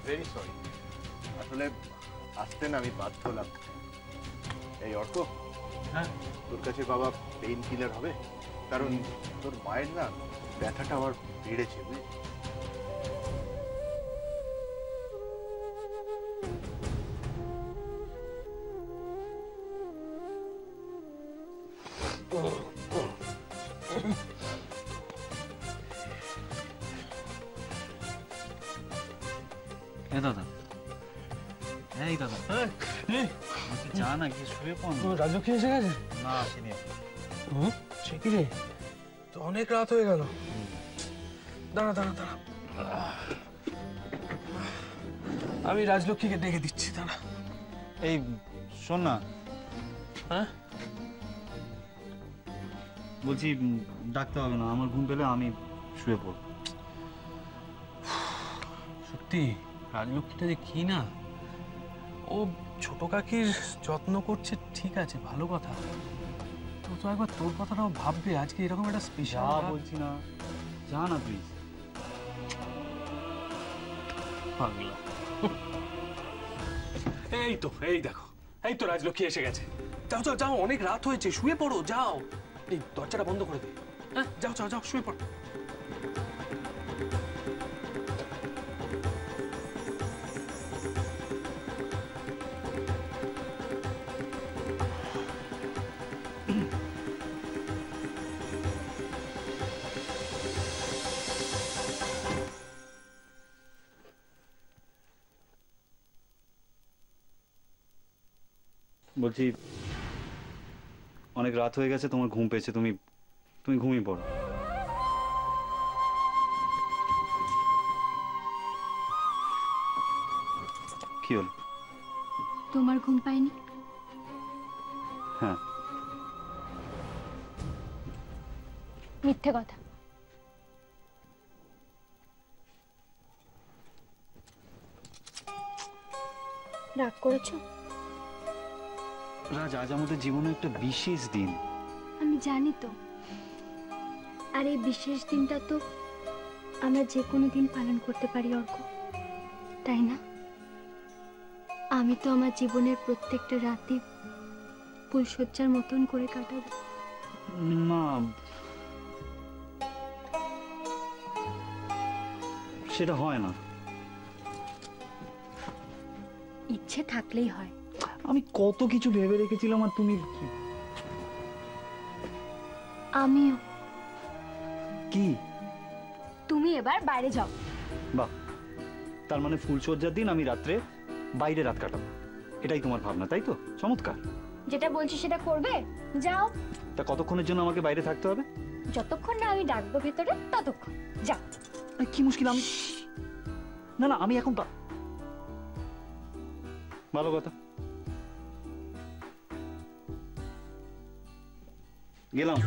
Very sorry, আসলে আসতে না আমি বাধ্য হলাম। এই অর্ক, হ্যাঁ তোর কাছে বাবা পেইন কিলার হবে? কারণ তোর মায়ের না ব্যথাটা আবার বেড়েছে, বুঝলি? দাদা, এই দাদা, যা না গিয়ে শুয়ে পড়। রাজলক্ষ্মী এসে গেছে? না আসেনি। সে কি রে, তো অনেক রাত হয়ে গেল। দাঁড়া দাঁড়া দাঁড়া, আমি রাজলক্ষ্মীকে ডেকে দিচ্ছি, দাঁড়া। এই শোন না, হ্যাঁ বলছি ডাকতে হবে না, আমার ঘুম পেলে আমি শুয়ে পড়ব। সত্যি রাজলক্ষ্মীটা যে কি না, ও ছোট কাকির যত্ন করছে, ঠিক আছে, ভালো কথা। তো তো একবার তোর কথাটাও ভাববে, আজকে এরকম একটা স্পেশাল। বলছি না, যা না প্লিজ। পাগলা। এই তো, এই দেখো, এই তো রাজলক্ষ্মী এসে গেছে। যাও যাও যাও, অনেক রাত হয়েছে, শুয়ে পড়ো, যাও। এই দরজাটা বন্ধ করে দে। হ্যাঁ, যাও যাও যাও, শুয়ে পড়ো। বলছি অনেক রাত হয়ে গেছে, তোমার ঘুম পেয়েছে, তুমি তুমি ঘুমিয়ে পড়ো। কি হল? তোমার ঘুম পায়নি? হ্যাঁ। মিথ্যে কথা। রাগ করেছো? রাজ, আজ আমাদের জীবনে একটা বিশেষ দিন। আমি জানি তো, আর এই বিশেষ দিনটা তো আমরা যে কোনো দিন পালন করতে পারি অর্ক, তাই না? আমি তো আমার জীবনের প্রত্যেকটা রাতে ফুলশয্যার মতন করে কাটাবো। না, সেটা হয় না। ইচ্ছে থাকলেই হয়। আমি কত কিছু ভেবে রেখেছিলাম, আর তুমি আমিও। কি? তুমি এবার বাইরে যাও। বাহ, তার মানে ফুলশয্যার দিন আমি রাত্রে বাইরে রাত কাটাবো, এটাই তোমার ভাবনা, তাই তো? চমৎকার। যেটা বলছি সেটা করবে, যাও। তা কতক্ষণের জন্য আমাকে বাইরে থাকতে হবে? যতক্ষণ না আমি ডাকবো ভেতরে, ততক্ষণ। যাও। কি মুশকিল, আমি না না, আমি এখন ভালো কথা, গেলাম।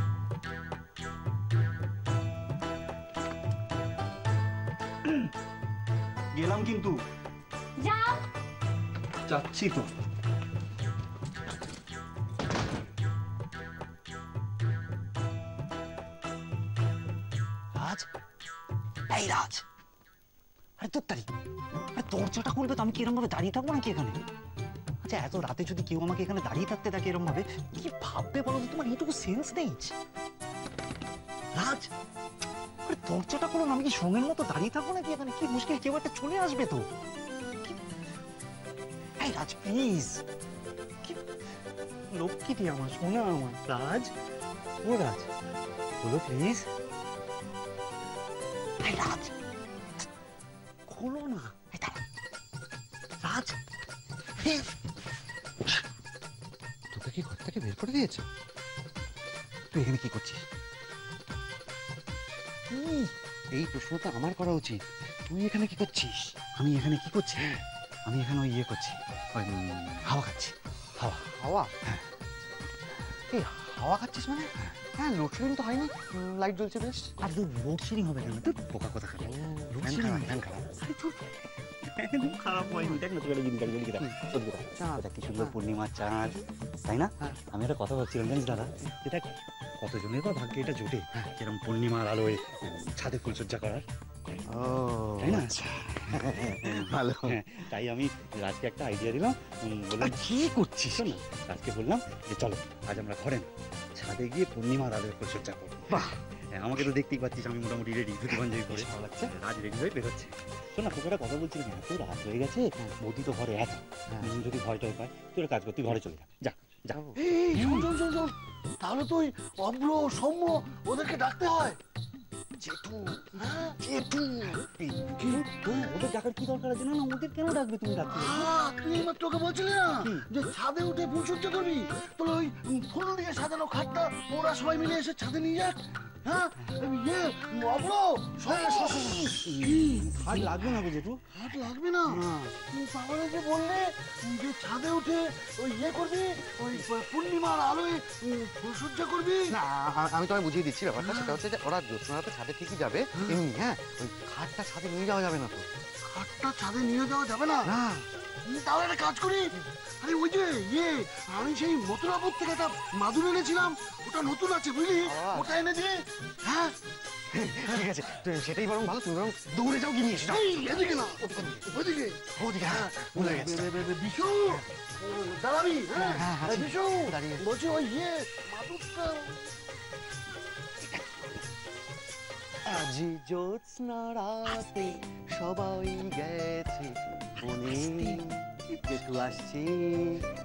গেলাম কিন্তু। যাও। যাচ্ছি তো। রাজ, এই রাজ, আরে তোর তারি, আরে দরজাটা খুলবে তো, আমি কি এরকম ভাবে দাঁড়িয়ে থাকবো নাকি এখানে? আচ্ছা, এত রাতে যদি কেউ আমাকে এখানে দাঁড়িয়ে থাকতে দেখে এরকম ভাবে, কি ভাববে বলো তো? তোমার এইটুকু সেন্স নেই? রাজ, আরে দরজাটা খুলো না, আমি কি সঙ্গের মতো দাঁড়িয়ে থাকবো নাকি এখানে? কি মুশকিল, কেউ একটা চলে আসবে তো। এই রাজ প্লিজ, লক্ষ্মীটি আমার, শোনা আমার। রাজ, ও রাজ, বলো প্লিজ। এই রাজ, খোলো না। এই দাঁড়া রাজ, তোকে কি ঘর থেকে বের করে দিয়েছে? তুই এখানে কি করছিস? এই প্রশ্নটা আমার করা উচিত। তুই এখানে কি করছিস? আমি এখানে কি করছি? আমি এখানে ওই ইয়ে করছি, ওই হাওয়া খাচ্ছি। হাওয়া? হাওয়া? হ্যাঁ। এই হাওয়া খাচ্ছিস মানে? হ্যাঁ, লোডশেডিং তো হয়নি, লাইট জ্বলছে বেশ। আর তুই লোডশেডিং হবে কেন? তুই পোকা কথা খারাপ, ফ্যান খারাপ। আরে তুই খারাপ হয়নি, দেখ না তুই একটা দিন গাড়ি গেলি, চাঁদ কি সুন্দর পূর্ণিমার চাঁদ, তাই না? আমি একটা কথা ভাবছিলাম জানিস দাদা, এটা কতজনের বা ভাগ্যে এটা জোটে, যেরকম পূর্ণিমার আলোয় ছাদে ফুলসজ্জা করার। করে, ও তাই না? আচ্ছা। ভালো। হ্যাঁ, তাই আমি রাজকে একটা আইডিয়া দিলাম, বললাম কি করছিস? শোন না, রাজকে বললাম যে চলো আজ আমরা ঘরে না ছাদে গিয়ে পূর্ণিমার আলোর পরিচর্যা করবো। বাহ। হ্যাঁ, আমাকে তো দেখতেই পাচ্ছিস আমি মোটামুটি রেডি, ধুতি পাঞ্জাবি পরে। ভালো লাগছে। রাজ রেডি হয়ে বেরোচ্ছে। শোন না, তোকে একটা কথা বলছিলাম, এত রাত হয়ে গেছে, বৌদি তো ঘরে একা, যদি ভয় টয় পায় তুই একটা কাজ কর, তুই ঘরে চলে যা, যা যা। এই শোন শোন শোন শোন, তাহলে তো ওই অভ্র সৌম্য ওদেরকে ডাকতে হয়। জেঠু, হ্যাঁ জেঠু। কি? ওদের ডাকার কি দরকার আছে? না না, ওদের কেন ডাকবে তুমি রাত্রে? তুই এইমাত্র ওকে বলছিলি না যে ছাদে উঠে ফুলসজ্জা করবি, তোর ওই ফুল দিয়ে সাজানো খাটটা ওরা সবাই মিলে এসে ছাদে নিয়ে যাক। হ্যাঁ ইয়ে অভ্র কি হাত লাগবে না গো জেঠু। হাত লাগবে না? তাহলে যে বললে যে ছাদে উঠে ওই ইয়ে করবি, ওই পূর্ণিমার আলোয় ফুলসজ্জা করবি। না, আমি তোমায় বুঝিয়ে দিচ্ছি ব্যাপারটা। সেটা হচ্ছে যে ওরা জ্যোৎস্নারাতে ছাদে ঠিকই যাবে এমনি, হ্যাঁ ওই খাটটা ছাদে নিয়ে যাওয়া যাবে না তো। খাটটা ছাদে নিয়ে যাওয়া যাবে না? না, তাহলে একটা কাজ করি, আরে ওই যে ইয়ে আমি সেই মথুরাপুর থেকে একটা মাদুর এনেছিলাম, ওটা নতুন আছে বুঝলি, ওটা এনে দিয়ে। হ্যাঁ ঠিক আছে, সেটাই বরং ভালো। তুমি বরং দৌড়ে যাও, গিয়ে নিয়ে এসো। এই এদিকে না ওইদিকে। ওদিকে, হ্যাঁ, ভুলে গেছি। বিশু দাঁড়াবি? হ্যাঁ, হ্যাঁ আছি। বিশু দাঁড়িয়ে আছি। বলছি ওই ইয়ে মাদুরটা। আজি জ্যোৎস্না রাতে সবাই গেছে বনে, জেঠু আসছি।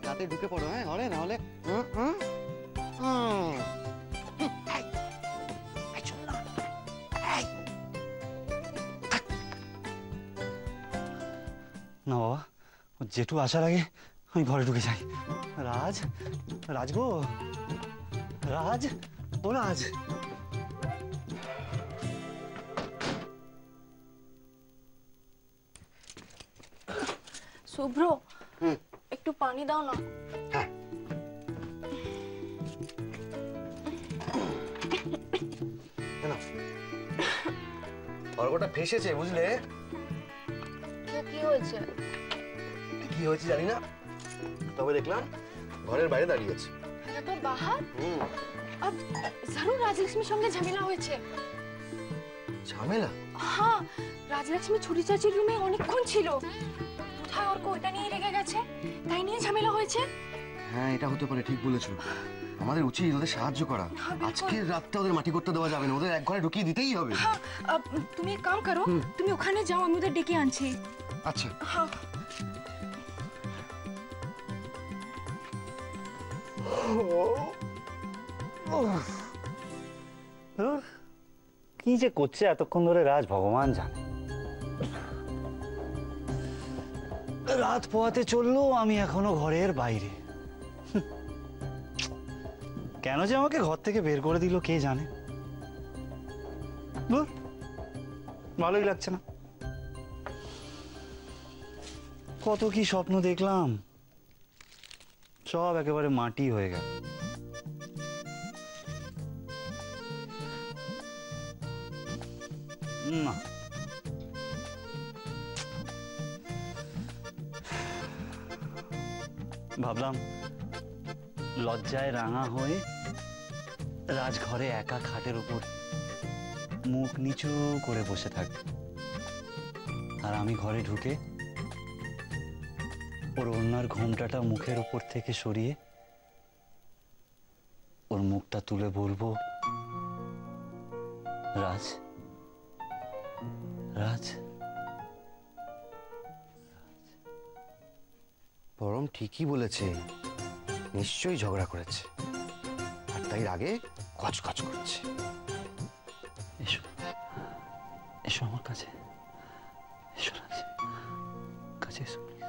রাতে ঢুকে পড়ো, হ্যাঁ ঘরে, না হলে না বাবা, ও জেঠু আসার আগে আমি ঘরে ঢুকে যাই। রাজ, রাজ গো, রাজ, ও রাজ। শুভ্র, একটু পানি দাও না। অর্কটা ফেসেছে বুঝলে। কি হয়েছে? কি হয়েছে জানি না, তবে দেখলাম ঘরের বাইরে দাঁড়িয়ে আছে। এটা তো বাহার। अब जरूर राजलक्ष्मी সঙ্গে ঝামেলা হয়েছে। ঝামেলা? হ্যাঁ, রাজলক্ষ্মি ছুটি চাচির রুমে অনেকক্ষণ ছিল, কোথায় অর্ক ওটা নিয়ে রেগে গেছে, তাই নিয়ে ঝামেলা হয়েছে। হ্যাঁ এটা হতে পারে, ঠিক বলেছো। আমাদের উচিত ওদের সাহায্য করা। আজকের রাতটা ওদের মাটি করতে দেওয়া যাবে না, ওদের এক ঘরে ঢুকিয়ে দিতেই হবে। হ্যাঁ, তুমি এক কাম করো, তুমি ওখানে যাও, আমি ওদের ডেকে আনছি। আচ্ছা হ্যাঁ। কি যে করছে এতক্ষণ ধরে রাজ ভগবান জানে। রাত পোয়াতে চললো, আমি এখনো ঘরের বাইরে। কেন যে আমাকে ঘর থেকে বের করে দিল কে জানে। ধুর, ভালোই লাগছে না। কত কি স্বপ্ন দেখলাম, সব একেবারে মাটি হয়ে গেল। না, ভাবলাম লজ্জায় রাঙা হয়ে রাজঘরে একা খাটের উপর মুখ নিচু করে বসে থাকবে, আর আমি ঘরে ঢুকে ওর ওড়নার ঘোমটাটা মুখের উপর থেকে সরিয়ে ওর মুখটা তুলে বলবো, রাজ, রাজ। পরম ঠিকই বলেছে, নিশ্চয়ই ঝগড়া করেছে, আর তাই আগে কচকচ করছে। এসো, এসো আমার কাছে, এসো রাজ, কাছে এসো প্লিজ।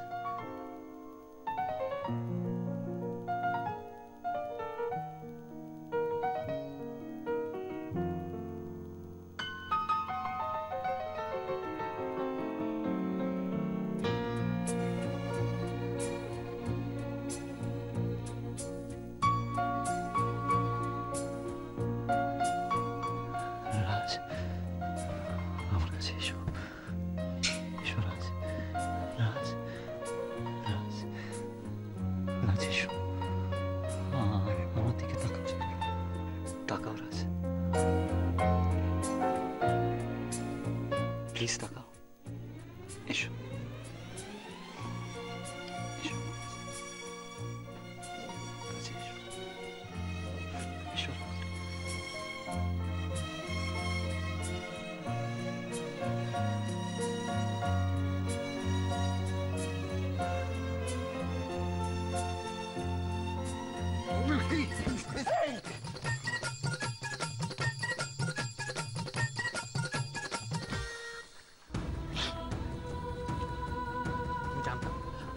রাজ, আমার কাছে এসো, এসো রাজ, রাজ, রাজ, রাজ এসো। আমার দিকে তাকাও, তাকাও রাজ। প্লিজ তাকাও। এসো এসো কাছে এসো এসো।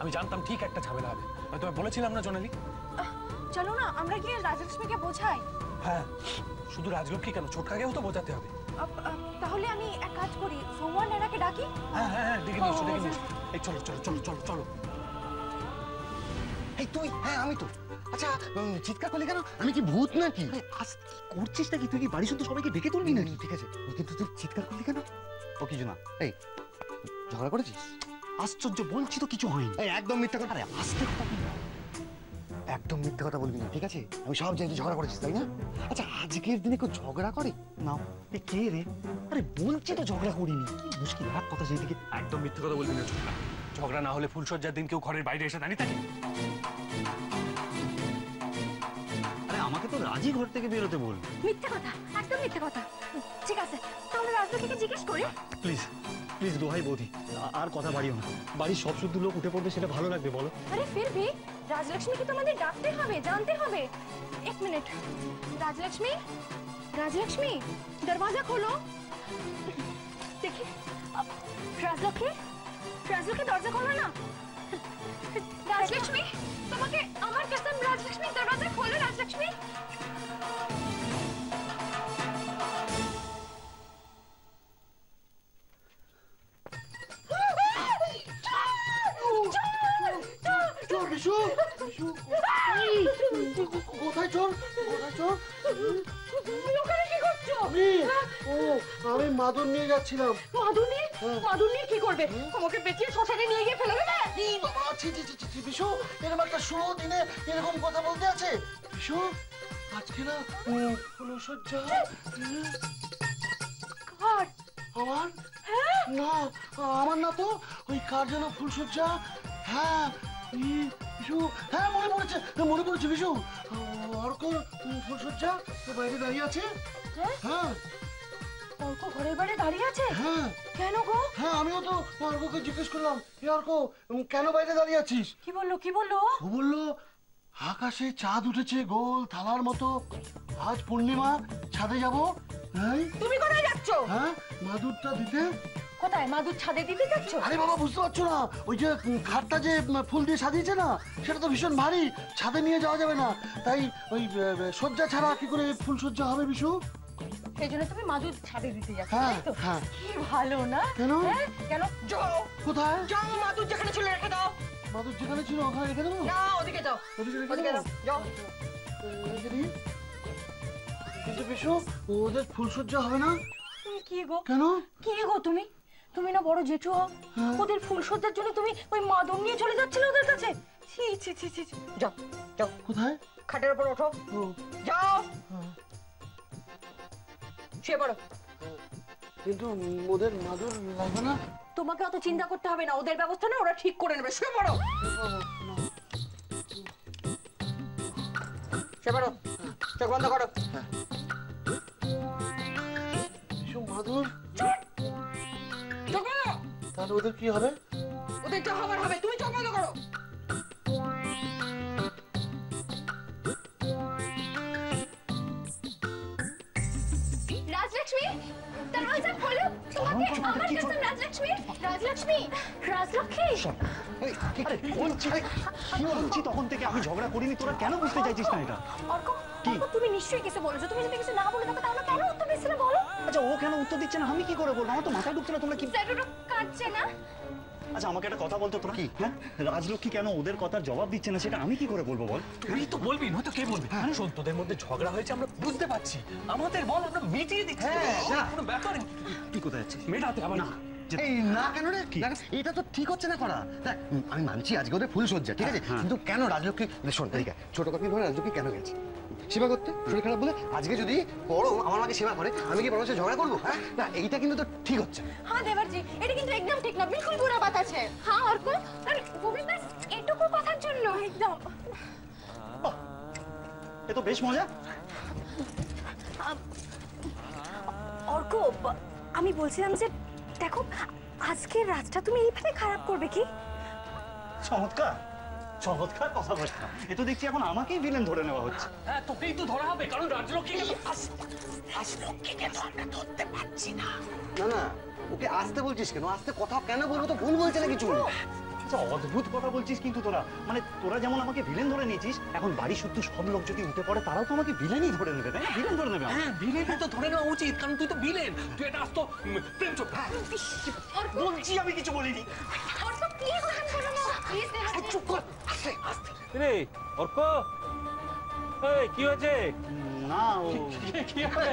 আমি জানতাম ঠিক একটা ঝামেলা হবে। আমি তোমায় বলেছিলাম না জোনালি? চলো না আমরা গিয়ে রাজলক্ষ্মীকে বোঝাই। হ্যাঁ, শুধু রাজলক্ষ্মী কেন, ছোটকাকেও তো বোঝাতে হবে। তাহলে আমি এক কাজ করি, সোমবার নেড়াকে ডাকি। হ্যাঁ হ্যাঁ হ্যাঁ, ডেকে নিয়ে এসো, ডেকে নিয়ে এসো। এই চলো চলো চলো চলো চলো। এই তুই? হ্যাঁ আমি তো। আচ্ছা চিৎকার করলি কেন? আমি কি ভূত নাকি? আজ কি করছিস নাকি? তুই কি বাড়ি শুধু সবাইকে ডেকে তুলবি নাকি? ঠিক আছে, কিন্তু তুই চিৎকার করলি কেন? ও কিছু না। এই ঝগড়া করেছিস? আশ্চর্য, বলছি তো কিছু হয়নি। এই একদম মিথ্যা কথা। আরে আস্তে কথা বল। একদম মিথ্যা কথা বলবি না, ঠিক আছে? আমি সব জানি তুই ঝগড়া করেছিস, তাই না? আচ্ছা আজকের দিনে কেউ ঝগড়া করে? না। এ কে রে? আরে বলছি তো ঝগড়া করিনি। কি মুশকিল, রাত কথা যেদিকে। একদম মিথ্যে কথা বলবি না ছোটকা। ঝগড়া না হলে ফুলসজ্জার দিন কেউ ঘরের বাইরে এসে দাঁড়িয়ে থাকে? আরে আমাকে তো রাজি ঘর থেকে বেরোতে বলল। মিথ্যে কথা, একদম মিথ্যে কথা। ঠিক আছে, তাহলে রাজলক্ষ্মীকে জিজ্ঞেস করি। প্লিজ প্লিজ দোহাই বৌদি, আর কথা বাড়িও না। বাড়ির সব শুদ্ধ লোক উঠে পড়বে, সেটা ভালো লাগবে বলো? আরে ফির ভি রাজলক্ষ্মীকে তো আমাদের ডাকতে হবে, জানতে হবে। এক মিনিট। রাজলক্ষ্মী, রাজলক্ষ্মী দরওয়াজা খোলো। দেখি রাজলক্ষ্মী, রাজলক্ষ্মী দরজা খোলো না। রাজলক্ষ্মী, তোমাকে আমার কসম, রাজলক্ষ্মী দরওয়াজা খোলো। রাজলক্ষ্মী চোর বিশু, বিশু কোথায় চোর? কোথায় চোর? ওখানে কি করছো? আমি মাদুর নিয়ে যাচ্ছিলাম। মাদুনি, মাদুনি কি করবে? তোমাকে বেঁচিয়ে শ্মশানে নিয়ে গিয়ে ফেলে দেবে? এই বাবা, ছি ছি ছি ছি, বিশু এরকম একটা শুভ দিনে এরকম কথা বলতে আছে? বিশু আজকে না ফুলসজ্জা। কার? আমার? না, আমার না তো। ওই কার যেন ফুলসজ্জা। হ্যাঁ বিশু, হ্যাঁ মনে পড়েছে, মনে পড়েছে বিশু। অর্ক ফুলসজ্জা তো বাইরে দাঁড়িয়ে আছে। হ্যাঁ অর্ক ঘরের বাইরে দাঁড়িয়ে আছে? হ্যাঁ। কেন গো? হ্যাঁ আমিও তো অর্ককে জিজ্ঞেস করলাম, এ অর্ক কেন বাইরে দাঁড়িয়ে আছিস? কি বললো, কি বললো? ও বললো আকাশে চাঁদ উঠেছে গোল থালার মতো, আজ পূর্ণিমা, ছাদে যাবো। তুমি কোথায় যাচ্ছ? হ্যাঁ মাদুরটা দিতে। কোথায়? মাদুর ছাদে দিতে যাচ্ছ? আরে বাবা বুঝতে পারছো না, ওই যে খাটটা যে ফুল দিয়ে সাজিয়েছে না, সেটা তো ভীষণ ভারী, ছাদে নিয়ে যাওয়া যাবে না। তাই ওই সজ্জা ছাড়া কি করে ফুল সজ্জা হবে বিশু? সেই জন্য তুমি মাদুর ছাদে দিতে যাচ্ছ, হ্যাঁ, তাই তো? হ্যাঁ। কি ভালো না? কেন? হ্যাঁ, কেন? যাও, কোথায়? যাও, মাদুর যেখানে ছিল রেখে দাও। মাদুর যেখানে ছিল ওখানে রেখে দেবো? না, ওদিকে যাও, ওদিকে রেখে ওদিকে দেবো? যাও, যাও। রেখে দিই। কিন্তু বিশু ওদের ফুল সজ্জা হবে না। তুমি কি গো? কেন? কি গো তুমি? তুমি না বড় জেঠু হও, ওদের ফুলসজ্জার জন্য তুমি ওই মাদুর নিয়ে চলে যাচ্ছিলে ওদের কাছে? ছি ছি ছি ছি ছি। যাও, যাও, কোথায়? খাটের উপর ওঠো, ও, যাও, শুয়ে পড়ো। কিন্তু ওদের মাদুর লাগবে না। তোমাকে অত চিন্তা করতে হবে না, ওদের ব্যবস্থা না ওরা ঠিক করে নেবে। শুয়ে পড়ো, শুয়ে পড়ো, চোখ বন্ধ করো। বিশু মাদুর, চোখ বন্ধ। তাহলে ওদের কি হবে? ওদের যা হবার হবে, তুমি চোখ বন্ধ করো। রাজলক্ষ্মী দরওয়াজা খোলো, তোমাকে আমার কসম। রাজলক্ষ্মী, রাজলক্ষ্মী, রাজলক্ষ্মী। আরে বলছি তখন থেকে আমি ঝগড়া করিনি, তোরা কেন বুঝতে চাইছিস না এটা? অর্ক, অর্ক, তুমি নিশ্চয়ই কিছু বলেছো। তুমি যদি কিছু না বলে থাকো তাহলে কেন উত্তর দিচ্ছ না বলো? আচ্ছা ও কেন উত্তর দিচ্ছে না আমি কি করে বলবো? আমার তো মাথায় ঢুকছে না। তোমরা কি স্যারুটো কাটছে না? আচ্ছা আমাকে একটা কথা বলতো তোরা, হ্যাঁ রাজলক্ষ্মী কেন ওদের কথার জবাব দিচ্ছে না সেটা আমি কি করে বলবো বল? তুই তো বলবি, নয়তো কে বলবে? শোন, তোদের মধ্যে ঝগড়া হয়েছে আমরা বুঝতে পারছি, আমাদের বল, আমরা মিটিয়ে দিচ্ছি। কোনো ব্যাপার। তুই কোথায় যাচ্ছিস? মেটাতে হবে না। এই না কেন রে? কি? না, এটা তো ঠিক হচ্ছে না করা। দেখ, আমি মানছি আজকে ওদের ফুল সজ্জা, ঠিক আছে, কিন্তু কেন রাজলক্ষ্মী, শোন এদিকে, ছোট কাকি ধরে রাজলক্ষ্মী কেন গেছে সেবা করতে? শরীর খারাপ বলে? আজকে যদি বড় আমার মাকে সেবা করে, আমি কি বড় সাথে ঝগড়া করবো? হ্যাঁ, না এইটা কিন্তু তো ঠিক হচ্ছে না। हाँ देवर जी এটা কিন্তু একদম ঠিক না বিলকুল বুড়া বাত আছে হ্যাঁ অর্ক আর গোবিন্দ এটুকু কথার জন্য একদম এ তো বেশ মজা। অর্ক আমি বলছিলাম যে দেখো আজকে রাতটা তুমি এইভাবে খারাপ করবে কি চমৎকার চমৎকার কথা বলছি। এ তো দেখছি এখন আমাকেই ভিলেন ধরে নেওয়া হচ্ছে। হ্যাঁ তোকেই তো ধরা হবে কারণ রাজলক্ষ্মী না না, ওকে আসতে বলছিস কেন? আসতে কথা কেন বলবো? তো ভুল বলছে না কিছু। আচ্ছা অদ্ভুত কথা বলছিস কিন্তু তোরা, মানে তোরা যেমন আমাকে ভিলেন ধরে নিয়েছিস, এখন বাড়ি শুদ্ধ সব লোক যদি উঠে পড়ে তারাও তো আমাকে ভিলেনই ধরে নেবে, তাই না? ভিলেন ধরে নেবে আমাকে। হ্যাঁ ভিলেনই তো ধরে নেওয়া উচিত কারণ তুই তো ভিলেন তুই এটা আসতো প্রেম চোখ বলছি আমি কিছু বলিনি। অর্ক প্লিজ গান করো না প্লিজ দেবার জি চুপ কর, আস্তে আস্তে। রে অর্ক, এই কি হয়েছে? না ও কি হবে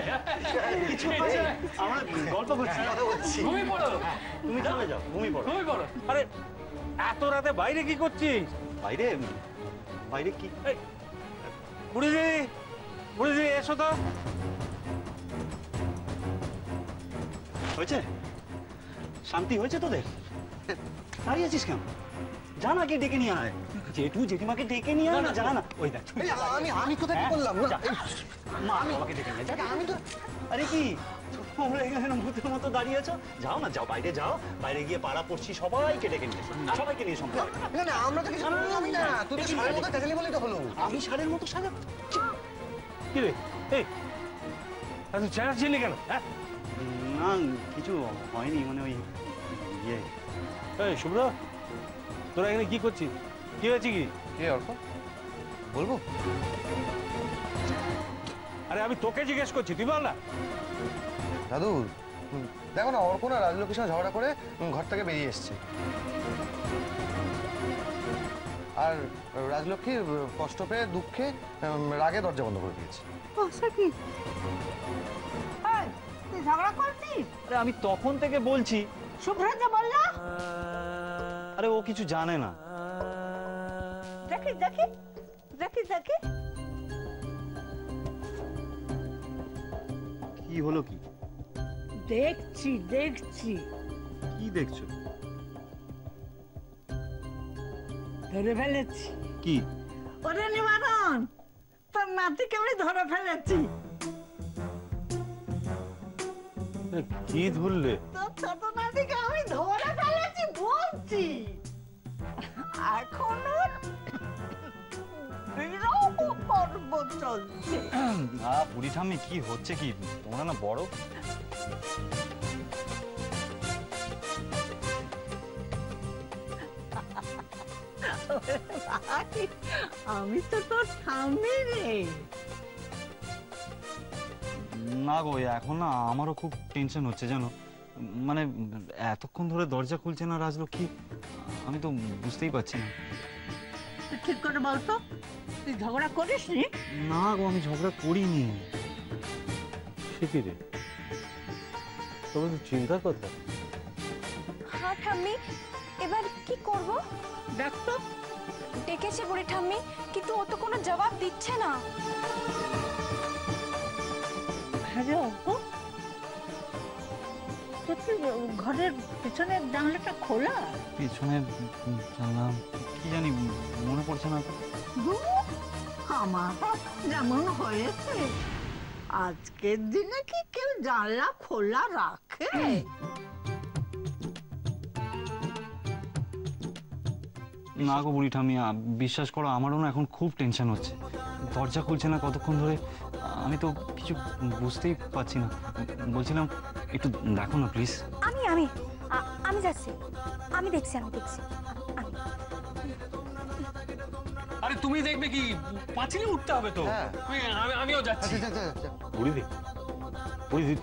কিছু হয়নি। আমরা গল্প করছি, কথা বলছি। ঘুমিয়ে পড়ো তুমি চলে যাও, ঘুমিয়ে পড়ো। ঘুমিয়ে পড়ো আরে এত রাতে বাইরে কি করছিস? বাইরে বাইরে কি? বুড়িদি বুড়িদি এসো তো। হয়েছে? শান্তি হয়েছে তোদের? দাঁড়িয়ে আছিস কেন? যা না কে ডেকে নিয়ে আয়, জেঠু জেঠিমাকে ডেকে নিয়ে আয় না, যা না। ওই দেখ এই, আমি কোথায় কি করলাম? না, এই, মা বাবাকে ডেকে নিয়ে আয়, যা। আমি তো আরে কি তোমরা এখানে ভূতের মতো দাঁড়িয়ে আছো? যাও না, যাও বাইরে যাও, বাইরে গিয়ে পাড়া পড়ছি সবাইকে ডেকে নিয়ে এসো, সবাইকে নিয়ে সম্পর্ক। না না, আমরা তো কিছু করলামই না। তুই তো সারের মতো চেঁচালি বলেই তো হলো। আমি ষাঁড়ের মতো সাজা? কি রে এই তুই চেঁচাচ্ছিলি কেন? হ্যাঁ না কিছু হয়নি, মানে ওই ইয়ে। এই শুভ্র, তোরা এখানে কি করছিস? কি হয়েছে কি? কে অর্ক? বলবো? আরে আমি তোকে জিজ্ঞেস করছি, তুই বল না। দাদু, দেখো না অর্ক না রাজলক্ষ্মীর সঙ্গে ঝগড়া করে ঘর থেকে বেরিয়ে এসছে। আর রাজলক্ষ্মী কষ্ট পেয়ে দুঃখে রাগে দরজা বন্ধ করে দিয়েছে। তুই ঝগড়া করছিস? আরে আমি তখন থেকে বলছি। শুভ্রজা বললো আরে ও কিছু জানে না। দেখি দেখি দেখি দেখি কি হলো কি? দেখছি দেখছি কি দেখছো? ধরে ফেলেছি। কি? ওরে নিবারণ, তোর নাতিকে আমি ধরে ফেলেছি। কি ধরলে? তোর ছোট নাতিকে আমি ধরে ফেলেছি বলছি। এখন ওর বিরহ পর্ব চলছে। বুড়ি ঠাম্মি কি হচ্ছে কি? তোমরা না বড়। ভাই, আমি তো তোর স্বামী রে। না গো, এখন না আমারও খুব টেনশন হচ্ছে জানো, মানে এতক্ষণ ধরে দরজা খুলছে না রাজলক্ষ্মী, আমি তো বুঝতেই পারছি না। তুই ঠিক করে বলতো, তুই ঝগড়া করিস নি? না গো, আমি ঝগড়া করিনি। সে কি রে, তোমার তো চিন্তার কথা। হ্যাঁ ঠাম্মি এবার কি করব? দেখ তো, ডেকেছে বুড়ি ঠাম্মি কিন্তু ও তো কোনো জবাব দিচ্ছে না। হ্যাঁ রে অল্প, তোর কি ঘরের পিছনের জানলাটা খোলা? পিছনে জানলাম কি জানি, মনে পড়ছে না তো। আমার যেমন হয়েছে, আজকের দিনে কি কেউ জানলা খোলা রাখে? না গো বুড়ি ঠাম্মি, বিশ্বাস করো আমারও না এখন খুব টেনশন হচ্ছে। দরজা খুলছে না কতক্ষণ ধরে, আমি তো কিছু বুঝতেই পারছি না। বলছিলাম একটু দেখো না প্লিজ। আমি যাচ্ছি, আমি দেখছি। আরে তুমি দেখবে কি, পাঁচিলে উঠতে হবে তো। হ্যাঁ। আমিও যাচ্ছি। বুড়িদি বুড়িদি,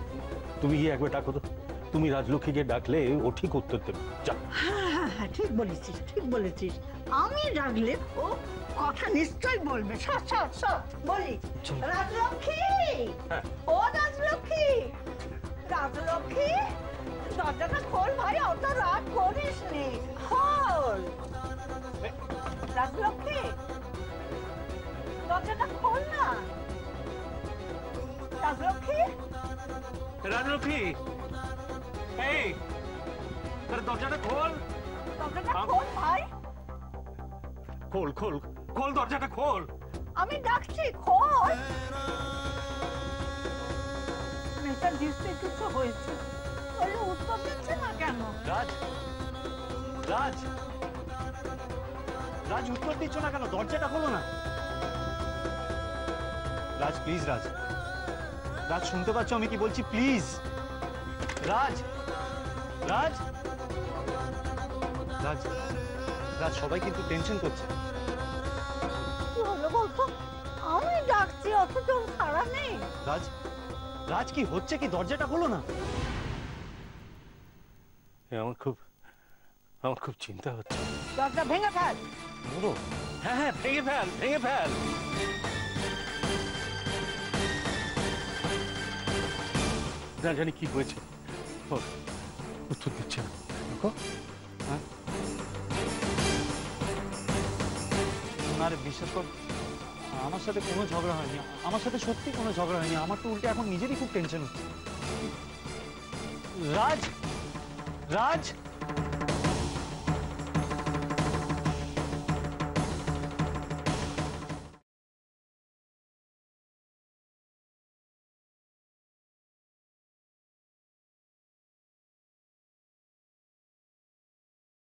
তুমি গিয়ে একবার ডাকো তো। তুমি রাজলক্ষ্মীকে ডাকলে ও ঠিক উত্তর দেবে। যা। হ্যাঁ, ঠিক বলেছিস, ঠিক বলেছিস। আমি ডাকলে ও কথা নিশ্চয় বলবে। সব বলি। রাজলক্ষ্মী, ও রাজলক্ষ্মী, রাজলক্ষ্মী, দরজাটা খোল ভাই, অত রাগ করিস নি, খোল। রাজলক্ষ্মী, দরজাটা খোল না। রাজলক্ষ্মী, রাজলক্ষ্মী, এই তোর দরজাটা খোল। দরজাটা খোল ভাই। খোল খোল খোল, দরজাটা খোল। আমি ডাকছি, খোল। মেয়েটার নিশ্চয়ই কিছু হয়েছে, বলে উত্তর দিচ্ছে না কেন? রাজ, রাজ, রাজ উত্তর দিচ্ছ না কেন? দরজাটা খোলো না। রাজ প্লিজ, রাজ, রাজ শুনতে পাচ্ছ আমি কি বলছি? প্লিজ রাজ, রাজ, রাজ, রাজ, সবাই কিন্তু টেনশন করছে। কি হলো বলতো? আমি ডাকছি অথচ সারা নেই। রাজ, রাজ কি হচ্ছে কি? দরজাটা খোলো না। আমার খুব চিন্তা হচ্ছে। দরজা ভেঙে ফেল। হ্যাঁ হ্যাঁ, ভেঙে ফেল, ভেঙে ফেল। না জানি কি হয়েছে, উত্তর দিচ্ছে না। হ্যাঁ, আরে বিশ্বাস কর, আমার সাথে কোনো ঝগড়া হয়নি, আমার সাথে সত্যি কোনো ঝগড়া হয়নি। আমার তো উল্টে এখন নিজেরই খুব টেনশন হচ্ছে। রাজ, রাজ,